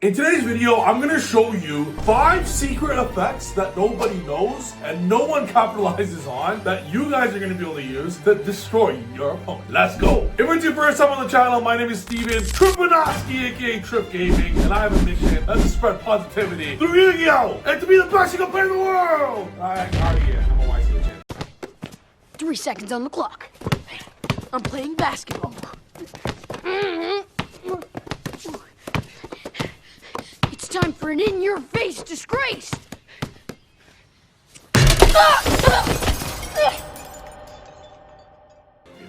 In today's video, I'm going to show you 5 secret effects that nobody knows and no one capitalizes on that you guys are going to be able to use to destroy your opponent. Let's go! If it's your first time on the channel, my name is Steven Trifanoski, aka Trif Gaming, and I have a mission that's to spread positivity through Yu-Gi-Oh! And to be the best you can play in the world! I'm a YC legend. 3 seconds on the clock. I'm playing basketball. It's time for an in-your-face disgrace!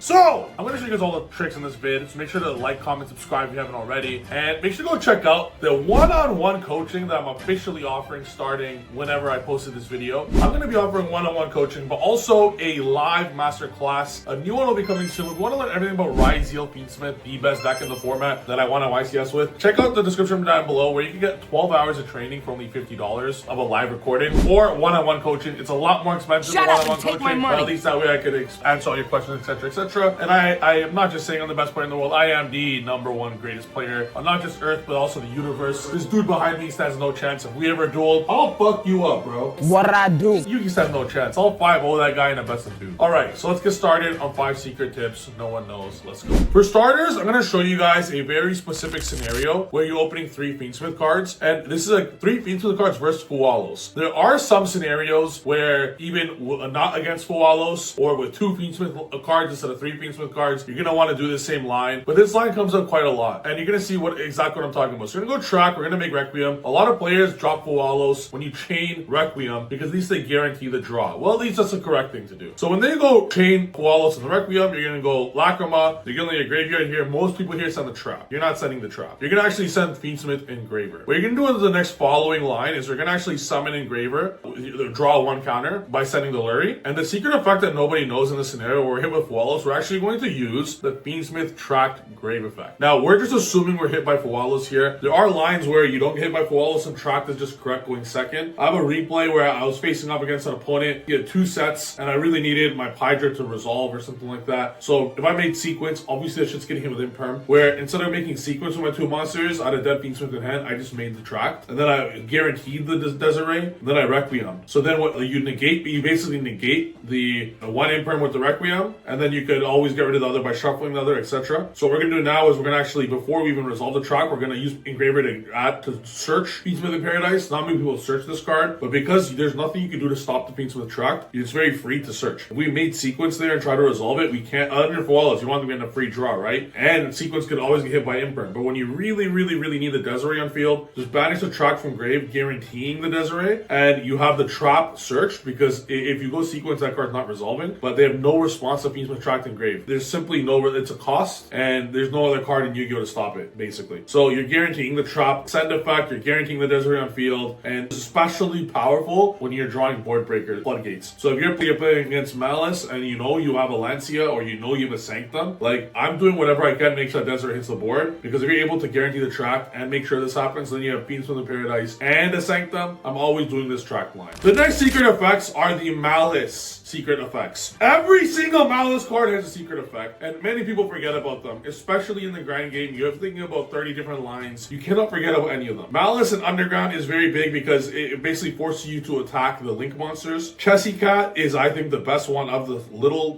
So, I'm going to show you guys all the tricks in this vid, so make sure to like, comment, subscribe if you haven't already, and make sure to go check out the one-on-one coaching that I'm officially offering starting whenever I posted this video. I'm going to be offering one-on-one coaching, but also a live masterclass. A new one will be coming soon. If you want to learn everything about yugioh, Fiendsmith, the best deck in the format that I want to YCS with, check out the description down below where you can get 12 hours of training for only $50 of a live recording, or one-on-one coaching. It's a lot more expensive than one-on-one coaching, but at least that way I could answer all your questions, etc., etc. And I am not just saying I'm the best player in the world. I am the #1 greatest player on not just Earth, but also the universe. This dude behind me stands no chance. If we ever duel, I'll fuck you up, bro. What I do? You stand no chance. I'll 5-0 that guy in a best of 2. Alright, so let's get started on 5 secret tips no one knows. Let's go. For starters, I'm going to show you guys a very specific scenario where you're opening 3 Fiendsmith cards. And this is like 3 Fiendsmith cards versus Fualos. There are some scenarios where even not against Fualos or with 2 Fiendsmith cards instead of 3 Fiendsmith cards, you're going to want to do the same line. But this line comes up quite a lot. And you're going to see exactly what I'm talking about. So we're going to go track. We're going to make Requiem. A lot of players drop Fualos when you chain Requiem because at least they guarantee the draw. Well, at least that's the correct thing to do. So when they go chain Fualos and the Requiem, you're going to go Lacrima. You're going to your graveyard here. Most people here send the trap. You're not sending the trap. You're going to actually send Fiendsmith Engraver. What you're going to do in the next following line is we're going to actually summon Engraver, draw 1 counter by sending the Lurie. And the secret effect that nobody knows in this scenario where we're hit with Fualos, we're actually going to use the Fiendsmith tracked grave effect. Now, we're just assuming we're hit by Fualos here. There are lines where you don't get hit by Fualos and tracked is just correct going second. I have a replay where I was facing up against an opponent. He had 2 sets and I really needed my Pydra to resolve or something like that. So if I made sequence, obviously I should getting hit with imperm, where instead of making sequence with my 2 monsters, I had a dead Fiendsmith in hand, I just made the tracked. And then I guaranteed the Desiree, and then I Requiem. So then what you basically negate the 1 imperm with the Requiem, and then you could always get rid of the other by shuffling the other, etc. So what we're gonna do now is we're gonna actually, before we even resolve the track, we're gonna use Engraver to search Fiendsmith in Paradise. Not many people search this card, but because there's nothing you can do to stop the Fiendsmith track, it's very free to search. If we made sequence there and try to resolve it, we can't. Under Fualos, you want them to get a free draw, right? And sequence could always get hit by imperm. But when you really need the Desiree on field, just banish the track from grave, guaranteeing the Desiree, and you have the trap searched, because if you go sequence, that card's not resolving. But they have no response to Fiendsmith tracked in grave. There's simply no, it's a cost, and there's no other card in Yu-Gi-Oh to stop it, basically. So you're guaranteeing the trap send effect, you're guaranteeing the Desiree on field, and it's especially powerful when you're drawing board breakers, floodgates. So if you're playing against Maliss and you know you have a Lancia or you know you have a Sanctum, like, I'm doing whatever I can to make sure that Desiree hits the board, because if you're able to guarantee the track and make sure this happens, then you have Fiendsmith in Paradise and a Sanctum. I'm always doing this track line. The next secret effects are the Maliss secret effects. Every single Maliss card has a secret effect, and many people forget about them, especially in the grind game. You're thinking about 30 different lines. You cannot forget about any of them. Maliss and Underground is very big because it basically forces you to attack the Link monsters. Chessy Cat is, I think, the best one of the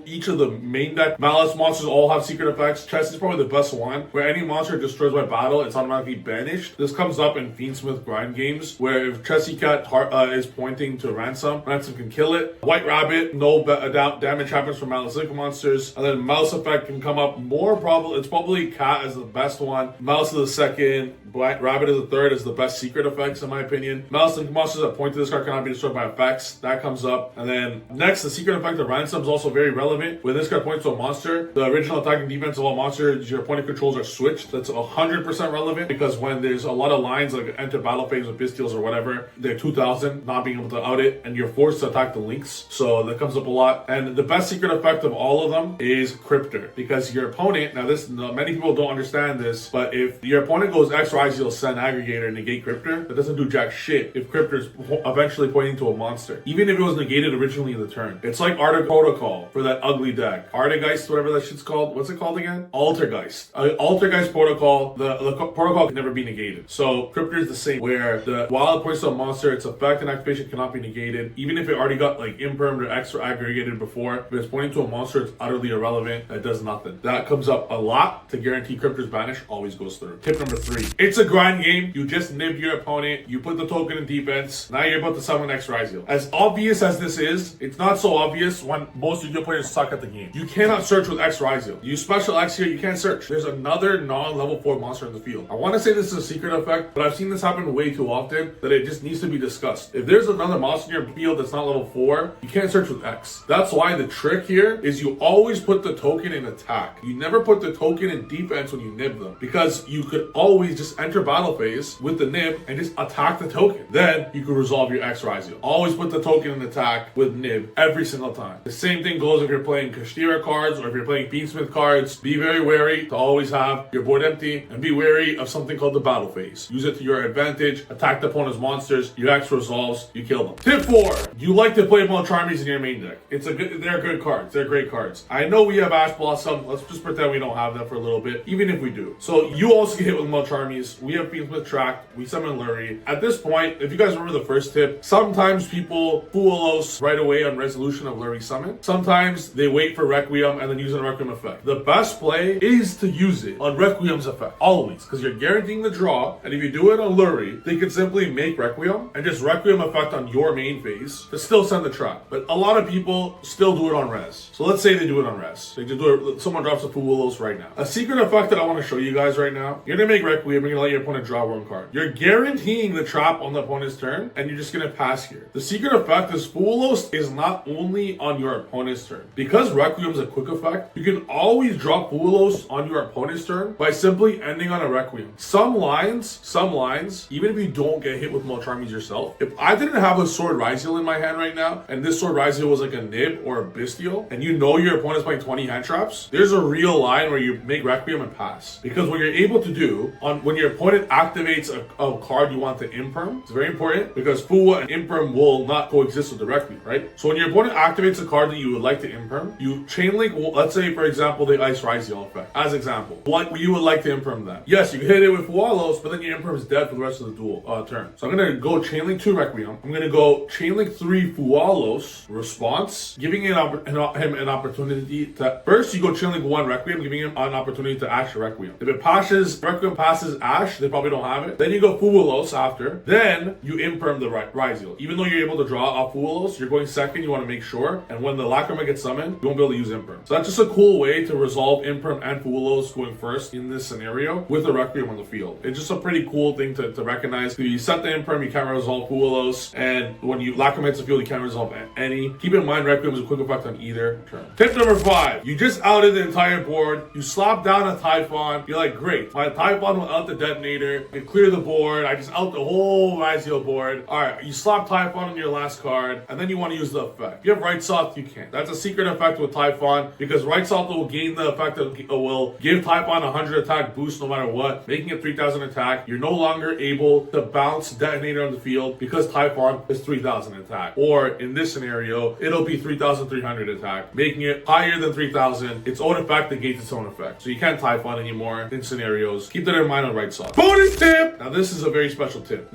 each of the main deck Maliss monsters all have secret effects. Chess is probably the best one, where any monster destroys by battle, it's automatically banished. This comes up in Fiendsmith grind games, where if Chessy Cat is pointing to Ransom can kill it. White Rabbit, no damage happens from Maliss Link monsters. And then Mouse effect can come up more probably. It's probably Cat as the best one. Mouse is the second. Black Rabbit is the third, is the best secret effects in my opinion. Maliss Link monsters that point to this card cannot be destroyed by effects. That comes up. And then next, the secret effect of Ransom is also very relevant. When this card points to a monster, the original attacking defense of all monsters your opponent controls are switched. That's 100% relevant, because when there's a lot of lines like enter battle phase with Pistials or whatever, they're 2000, not being able to out it, and you're forced to attack the links. So that comes up a lot. And the best secret effect of all of them is Cryptor, because your opponent, now this, many people don't understand this, but if your opponent goes X, Ryzeal, Sen, Aggregator, negate Cryptor, that doesn't do jack shit if Cryptor's eventually pointing to a monster. Even if it was negated originally in the turn. It's like Arctic Protocol for that ugly deck. Artigeist, whatever that shit's called. What's it called again? Altergeist. Altergeist Protocol, the protocol can never be negated. So Cryptor is the same, where while it points to a monster, its effect and activation cannot be negated. Even if it already got like impermed or extra aggregated before, if it's pointing to a monster, it's utterly irrelevant. It does nothing. That comes up a lot to guarantee Cryptor's banish always goes through. Tip number 3. It's a grind game. You just nibbed your opponent. You put the token in defense. Now you're about to summon X Ryzeal. As obvious as this is, it's not so obvious when most of your players suck at the game. You cannot search with X Ryzeal. You special X here, you can't search. There's another non-level 4 monster in the field. I want to say this is a secret effect, but I've seen this happen way too often that it just needs to be discussed. If there's another monster in your field that's not level 4, you can't search with X. That's why the trick here is you always put the token in attack. You never put the token in defense when you nib them, because you could always just enter battle phase with the nib and just attack the token. Then you could resolve your X Ryzeal. Always put the token in attack with nib every single time. The same thing goes if you're playing Kashtira cards or if you're playing Fiendsmith cards. Be very wary to always have your board empty, and be wary of something called the battle phase. Use it to your advantage. Attack the opponent's monsters. Your X resolves. You kill them. Tip 4. You like to play Malcharmies in your main deck. They're good cards. They're great cards. I know we have Ash Blossom. Let's just pretend we don't have them for a little bit, even if we do. So you also get hit with Malcharmies. We have Fiendsmith tracked. We summon Lurie. At this point, if you guys remember the first tip, sometimes people Fuelos right away on resolution of Lurie summon. Sometimes they wait for Requiem and then use a Requiem effect. The best play is to use it on Requiem's effect. Always. Because you're guaranteeing the draw. And if you do it on Lurie, they can simply make Requiem and just Requiem effect on your main phase to still send the trap. But a lot of people still do it on res. So let's say they do it on res. They just do it. Someone drops a Fuelos right now. A secret effect that I want to show you guys right now. You're going to make Requiem. You're going to let your opponent draw 1 card. You're guaranteeing the trap on the opponent's turn, and you're just going to pass here. The secret effect is Fuelos is not only on your opponent's turn. Because Requiem's a quick effect, you can always drop Fuelos on your opponent's turn by simply ending on a Requiem. Some lines, even if you don't get hit with Malcharmies yourself, if I didn't have a Sword Ryzeal in my hand right now, and this Sword Ryzeal was like a Nib or a Bestial, and you know your opponent's playing 20 hand traps, there's a real line where you make Requiem and pass. Because what you're able to do, when your opponent activates a card you want to imperm, it's very important, because Fuwa and imperm will not coexist with directly, right? So when your opponent activates a card that you would like to imperm, you chain link, let's say for example the Ice Ryzeal effect, as example. What you would like to imperm that. Yes, you can hit it with Fualos, but then your imperm is dead for the rest of the duel turn. So I'm gonna go chain link 2 Requiem. I'm gonna go chain link 3 Fualos response, giving him an opportunity to first you go chain link 1 Requiem, giving him an opportunity to Ash Requiem. If it passes Requiem passes Ash, they probably don't have it. Then you go Fualos after. Then you imperm the Ryzeal. Even though you're able to draw off Fualos, you're going second, you want to make sure. And when the Lacrima gets summoned, you won't be able to use imperm. So that's just a cool way to resolve imperm and Fualos going first in this scenario with the Requiem on the field. It's just a pretty cool thing to recognize. You set the imperm, you can't resolve Fualos, and when you Lacrima hits the field, you can't resolve any. Keep in mind, Requiem is a quick effect on either turn. Tip number 5. You just outed the entire board. You slop down a Typhon. You're like, great. My Typhon will out the detonator. You clear the board. I just out the whole Ryzeal board. Alright, you slap Typhon on your last card, and then you want to use the effect. If you have Right Soft, you can't. That's a secret effect with Typhon, because Right Soft will gain the effect that will give Typhon 100 attack boost no matter what, making it 3000 attack. You're no longer able to bounce Detonator on the field because Typhon is 3000 attack. Or in this scenario, it'll be 3300 attack, making it higher than 3000. Its own effect negates its own effect. So you can't Typhon anymore in scenarios. Keep that in mind on Right Soft. Bonus tip! Now this is a very special tip.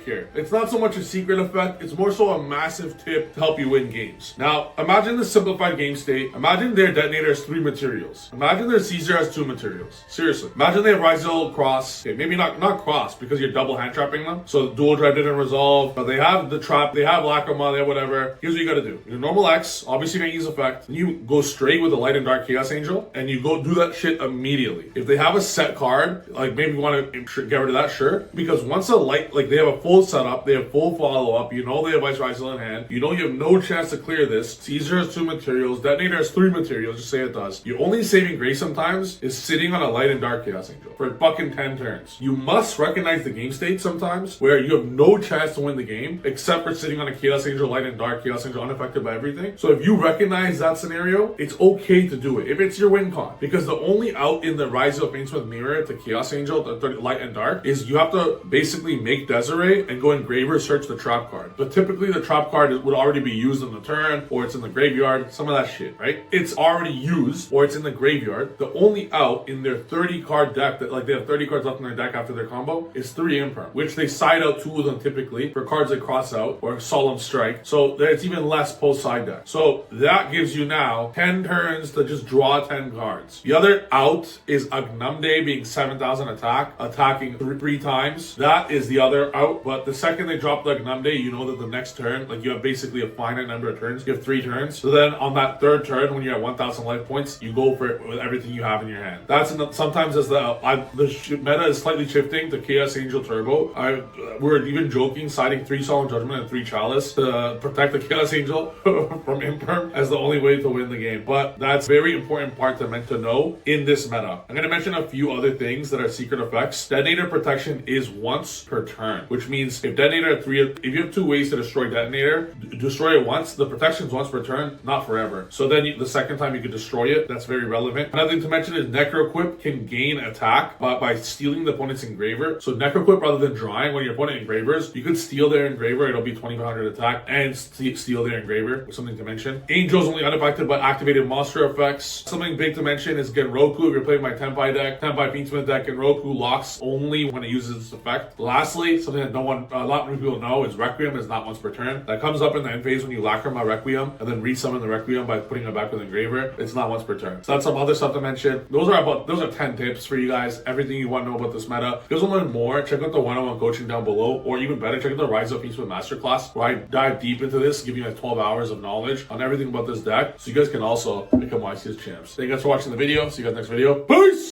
Here. It's not so much a secret effect, it's more so a massive tip to help you win games. Now, imagine the simplified game state. Imagine their Detonator has 3 materials. Imagine their Caesar has 2 materials. Seriously. Imagine they have Ryzeal Cross. Okay, maybe not Cross, because you're double hand trapping them. So dual drive didn't resolve, but they have the trap, they have Lacrima, they have whatever. Here's what you gotta do. Your normal X, obviously gonna use effect. Then you go straight with the Light and Dark Chaos Angel, and you go do that shit immediately. If they have a set card, like maybe you want to get rid of that, sure. Because once a light, like they have a full setup, they have full follow-up, you know they have Ice Ryzeal in hand, you know you have no chance to clear this. Caesar has 2 materials, Detonator has 3 materials, just say it does. Your only saving grace sometimes is sitting on a Light and Dark Chaos Angel for fucking 10 turns. You must recognize the game state sometimes where you have no chance to win the game except for sitting on a Chaos Angel, Light and Dark Chaos Angel unaffected by everything. So if you recognize recognize that scenario, it's okay to do it if it's your win con, because the only out in the Rise of Fiendsmith mirror to Chaos Angel, the light and dark, is you have to basically make Desiree and go engraver search the trap card. But typically the trap card would already be used in the turn, or it's in the graveyard, some of that shit, right? It's already used, or it's in the graveyard. The only out in their 30 card deck, that like they have 30 cards left in their deck after their combo, is 3 Imperm, which they side out 2 of them typically for cards that cross out or Solemn Strike. So it's even less post side deck. So that gives you now 10 turns to just draw 10 cards. The other out is Agnumde being 7,000 attack, attacking 3 times. That is the other out. But the second they drop the Agnumde, you know that the next turn, like you have basically a finite number of turns. You have 3 turns. So then on that third turn, when you're at 1,000 life points, you go for it with everything you have in your hand. That's sometimes as the meta is slightly shifting to Chaos Angel Turbo. We're even joking, siding 3 Solemn Judgment and 3 Chalice to protect the Chaos Angel from Imperm as the only way to win the game. But that's a very important part to meant to know in this meta. I'm going to mention a few other things that are secret effects. Detonator protection is once per turn, which means if Detonator at 3, if you have 2 ways to destroy Detonator, destroy it once, the protection is once per turn, not forever. So then the second time you could destroy it, that's very relevant. Another thing to mention is Necroquip can gain attack by stealing the opponent's engraver. So Necroquip, rather than drawing when your opponent engravers, you could steal their engraver, it'll be 2,500 attack, and steal their engraver, something to mention. Angel's only unaffected by activated monster effects. Something big to mention is Genroku. If you're playing my Tenpai deck, Tenpai Fiendsmith deck, Genroku locks only when it uses its effect. Lastly, something that a lot of people know is Requiem is not once per turn. That comes up in the end phase when you Lacrima Requiem and then resummon the Requiem by putting it back with engraver. It's not once per turn. So that's some other stuff to mention. Those are 10 tips for you guys. Everything you want to know about this meta. If you guys want to learn more, check out the one-on-one coaching down below, or even better, check out the Rise of Fiendsmith Masterclass, where I dive deep into this, give you like 12 hours of knowledge on everything about this deck, so you guys can also become YCS champs. Thank you guys for watching the video. See you guys next video. Peace!